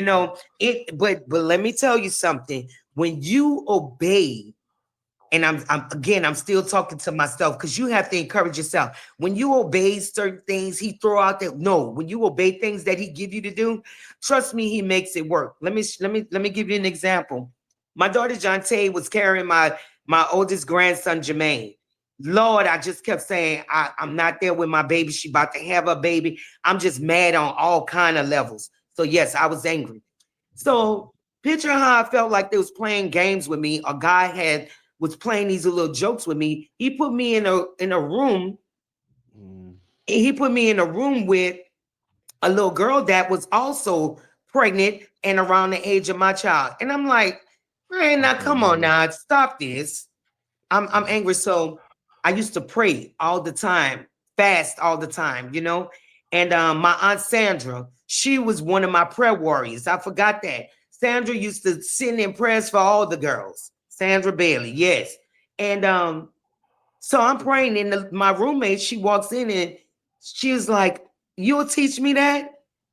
But let me tell you something. When you obey, and I'm still talking to myself because you have to encourage yourself. When you obey certain things, he throw out there. No, when you obey things that he give you to do, trust me, he makes it work. Let me give you an example. My daughter Jonte was carrying my oldest grandson Jermaine. Lord, I just kept saying I'm not there with my baby. She about to have a baby. I'm just mad on all kind of levels. So yes, I was angry. So picture how I felt like they was playing games with me. A guy was playing these little jokes with me. He put me in a room. Mm. He put me in a room with a little girl that was also pregnant and around the age of my child. And I'm like, man, now Okay, come on yeah. now, stop this. I'm Mm. angry. So I used to pray all the time, fast all the time. And my Aunt Sandra, she was one of my prayer warriors. I forgot that. Sandra used to send in prayers for all the girls. Sandra Bailey, yes. And so I'm praying, and my roommate, she walks in and she was like, "You'll teach me that?"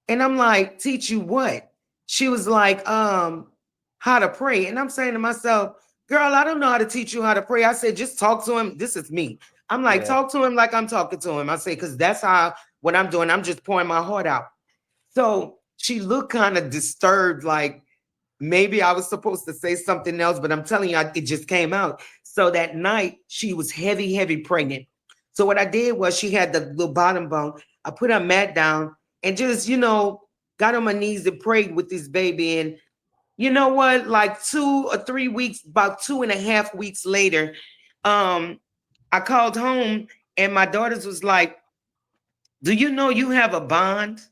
And I'm like, "Teach you what?" She was like, how to pray. And I'm saying to myself, "Girl, I don't know how to teach you how to pray." I said, "Just talk to him." This is me. I'm like, Yeah. talk to him like I'm talking to him. I say, because that's how what I'm doing. I'm just pouring my heart out. So she looked kind of disturbed, like maybe I was supposed to say something else, but I'm telling you, it just came out. So that night, she was heavy, heavy pregnant. So what I did was she had the little bottom bone. I put her mat down and just, got on my knees and prayed with this baby. And you know what? Like 2 or 3 weeks, about 2.5 weeks later, um, I called home and my daughters was like, "Do you know you have a bond?"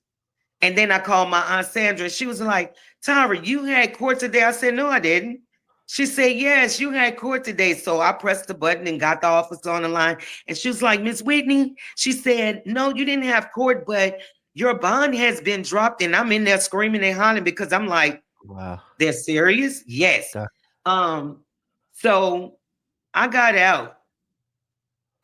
And then I called my Aunt Sandra, and she was like, "Tyra, you had court today?" I said, "No, I didn't." She said, "Yes, you had court today." So I pressed the button and got the officer on the line. And she was like, "Miss Whitney," she said, "No, you didn't have court, but your bond has been dropped." And I'm in there screaming and hollering because I'm like, Wow. "They're serious?" Yes. That, Um, so I got out.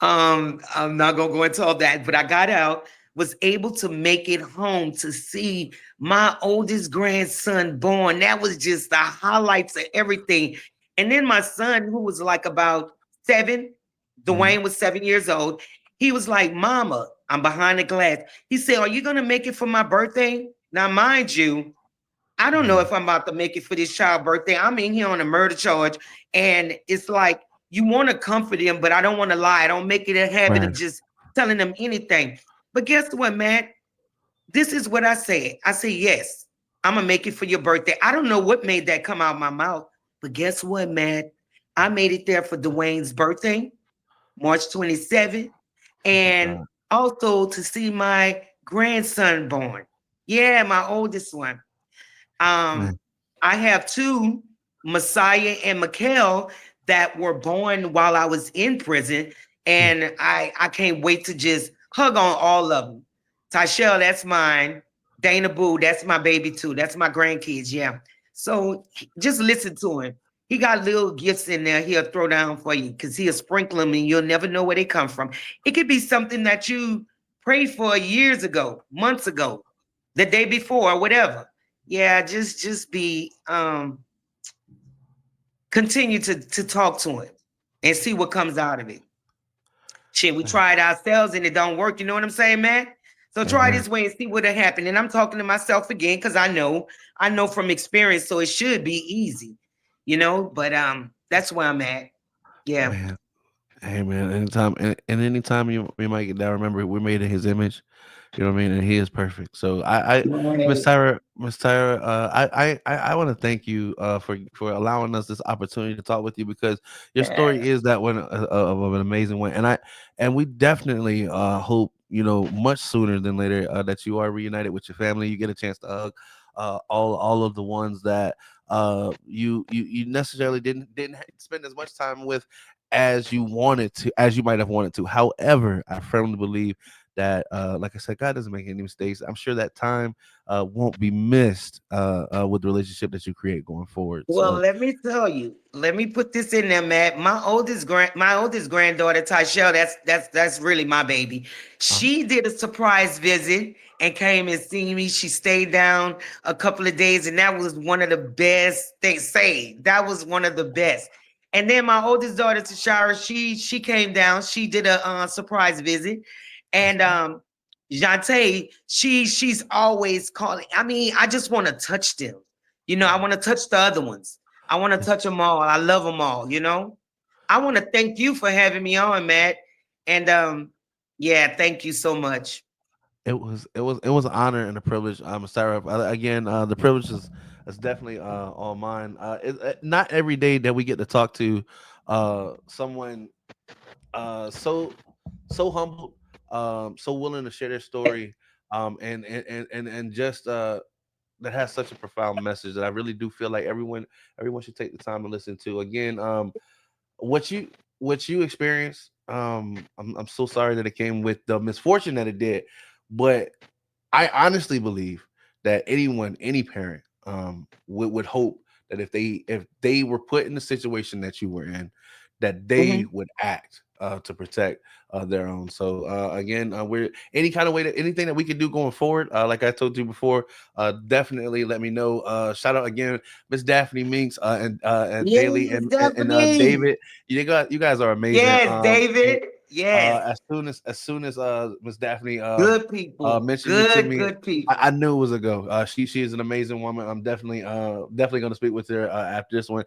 I'm not gonna go into all that, but I got out, was able to make it home to see my oldest grandson born. That was just the highlights of everything. And then my son, who was like about 7, mhm. Dwayne was 7 years old. He was like, "Mama, I'm behind the glass." He said, "Are you gonna make it for my birthday?" Now, mind you, I don't know Yeah. if I'm about to make it for this child birthday. I'm in here on a murder charge, and it's like you want to comfort him, but I don't want to lie. I don't make it a habit of Right. just telling them anything. But guess what, Matt? This is what I said. I said, "Yes, I'm gonna make it for your birthday." I don't know what made that come out of my mouth, but guess what, Matt? I made it there for Dwayne's birthday, March 27th, Oh my and God. also to see my grandson born. Yeah, my oldest one. Um, Man. I have two, Messiah and Mikhail, that were born while I was in prison, Mm. and I can't wait to just hug on all of them. Tyshell, that's mine. Dana Boo, that's my baby too. That's my grandkids. Yeah. So just listen to him. He got little gifts in there he'll throw down for you because he'll sprinkle them and you'll never know where they come from. It could be something that you prayed for years ago, months ago, the day before, or whatever. Yeah, just be continue to talk to him and see what comes out of it. Shit, we try it ourselves and it don't work. You know what I'm saying, man? So try Amen. this way and see what'll happen. And I'm talking to myself again because I know from experience, so it should be easy. But that's where I'm at. Yeah. Man. Hey man, anytime and anytime you might get that, remember we're made in his image. You know what I mean? And he is perfect. So Right. Miss Tyra, I want to thank you for allowing us this opportunity to talk with you because your story is that one of an amazing one, and we definitely hope much sooner than later that you are reunited with your family. You get a chance to hug all of the ones that you necessarily didn't spend as much time with as you might have wanted to. However, I firmly believe that like I said, God doesn't make any mistakes. I'm sure that time won't be missed with the relationship that you create going forward. Well, So let me tell you. Let me put this in there, Matt. My oldest granddaughter, Tyshell, that's really my baby. uh, She did a surprise visit and came and seen me. She stayed down a couple of days, and that was one of the best. They say that was one of the best. And then my oldest daughter, Tashara, she came down. She did a surprise visit, and Jante, she's always calling. I mean, I just want to touch them. I want to touch the other ones. I want to touch them all. I love them all. I want to thank you for having me on, Matt. And yeah, thank you so much. it was an honor and a privilege. Sarah, again, the privilege is definitely all mine. Not every day that we get to talk to someone so humble, so willing to share their story, and just that has such a profound message that I really do feel like everyone should take the time to listen to. Again, what you what you experienced, I'm so sorry that it came with the misfortune that it did, but I honestly believe that any parent, would hope that if they were put in the situation that you were in, that they Mhm. would act to protect their own. So again, we're any kind of way that anything that we can do going forward. Like I told you before, definitely let me know. Shout out again, Miss Daphne Minks, and Bailey, Yes, and Stephanie. David. You guys are amazing. Yes, David. Yes. As soon as Miss Daphne Good people. mentioned you to Good, me, good I people. knew it was a go. She is an amazing woman. I'm definitely going to speak with her after this one.